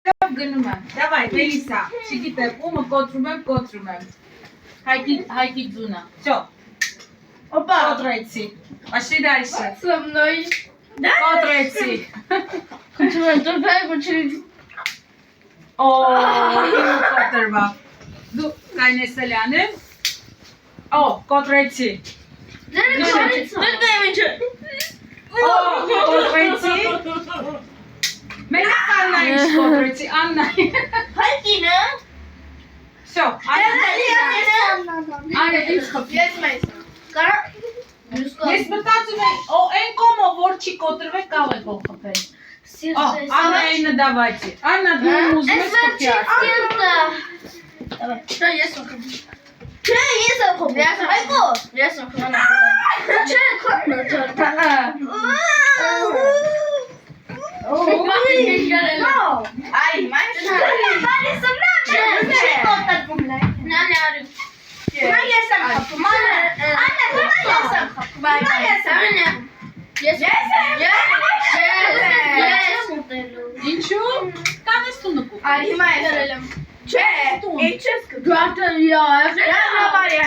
Գնում եմ։ Դավայ, Մելիսա, չգիտեմ, ումը կոտրում եմ։ Հայկի ձունը։ Всё։ Опа, կոտրեցի։ Пошли дальше։ Со мной. Կոտրեցի։ Хочу опять учить. Օ, իմ կոտրվա։ Դու կանեսել անեմ։ Օ, կոտրեցի։ Օ, կոտրեցի։ Մելիսա Աննա ինչ կոտրեցի, Աննա։ Հայկինը։ Всё, Աննա ինչ խփի։ Ես մեծ։ Կարա Ես մտածում եմ, այն կոմը որ չի կոտրվել կարող է խփել։ Աննայինը давайте։ Աննա դու ուզում ես խփի։ Давай. Что я сухо? Че я сухо? Я сухо. Че Ай, маешь? Ինչու՞։ Կանես տունը կուպ։ Չէ, ինչ ես կգարտը, я говорю,